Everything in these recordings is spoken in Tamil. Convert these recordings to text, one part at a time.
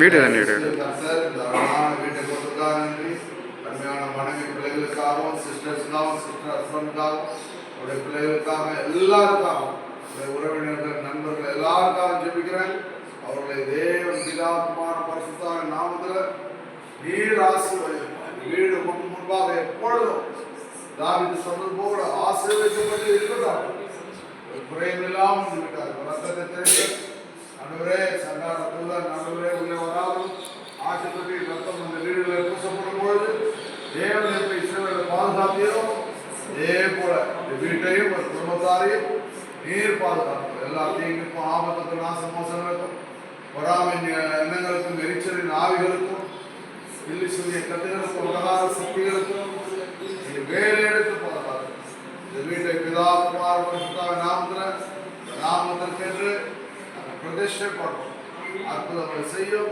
வீடு தான் வீடு வீட்டை கொடுத்துருக்காங்க. நன்றி. அருமையான மனைவி பிள்ளைகளுக்காகவும் சிஸ்டர்ஸ்க்காகவும் சிஸ்டர் ஹஸ்பண்டுக்காகவும் அவருடைய பிள்ளைகளுக்காக எல்லாருக்காகவும் உறவினர்கள் நண்பர்கள் எல்லாருக்காகவும் ஜெபிக்கிறேன். அவர்களை தேவன் பிதா குமாரன் பரிசுத்த நாமத்தில் நீர் ஆசீர்வதிப்பார். வீடு முன்பாக எப்பொழுதும் தாவீது சொன்னது போல ஆசீர்வதிக்கப்பட்டு இருக்கிறார். குறையில்லாமல் விட்டார். ரத்தத்தை தெரிந்து நடுவரே சங்கார தூதர் நடுவரே உள்ளே வராமல் ஆசைப்பட்டு ரத்தம் அந்த வீடுகளை பூசப்படும் பொழுது தேவன் எப்படி இஸ்ரவேலை பாதுகாத்தியோ அதே போல இந்த வீட்டையும் ஒரு குடும்பத்தாரையும் நீர் பாதுகாப்பு. எல்லா தீங்குக்கும் ஆபத்துக்கும் நாச மோசங்களுக்கும் பொறாமை எண்ணங்களுக்கும் எரிச்சலின் ஆவிகளுக்கும் இல்லி சொல்லிய கட்டுகளுக்கும் உலகார சக்திகளுக்கும் வேலை எடுத்து பாதுகாப்பு. இந்த வீட்டை பிதா குமார் நாமத்திற்கென்று பிரதிஷ்டை பண்ணும். அற்புதங்களை செய்யும்.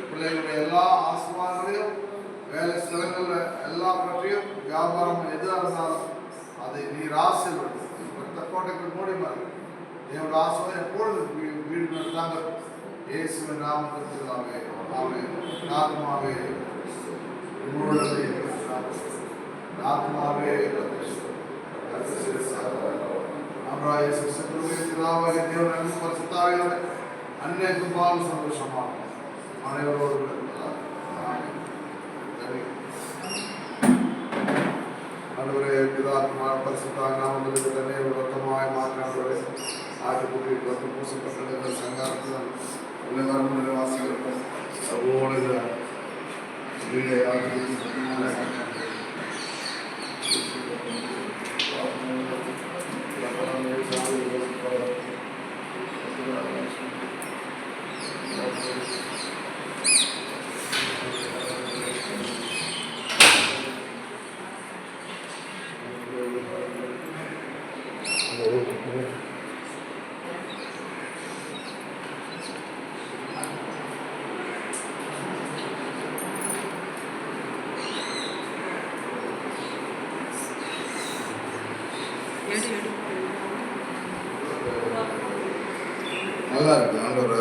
பிள்ளைகளுடைய எல்லா ஆசீர்வாதங்களையும் வேலை ஸ்தலங்களில் எல்லா பற்றியும் வியாபாரம் எதுவாக இருந்தாலும் அதை நீர் ஆசீர்வதிக்கும். கோட்டைக்கு மூடி மாதிரி என்னோட ஆசீர்வாதம் எப்பொழுது வீடு நடந்தாங்க. இயேசுவின் நாமத்திற்கு ஆத்மாவே ஆத்மாவே அன்னைக்கும் பால் சந்தோஷமாக அனைவரோடு நடுவரே பிதாத்மார் பரிசுத்தாய் நாமத்தில் உடனே ரத்தமாய் மாற்றினார்களே ஆட்டுக்குட்டி பத்து பூசப்பட்ட சங்காரத்தில் உள்ள வரமுறை வாசிகளுக்கும் சகோதர வீடை ஆட்டுக்குட்டி நல்லா இருக்கு. ஆண்டவர்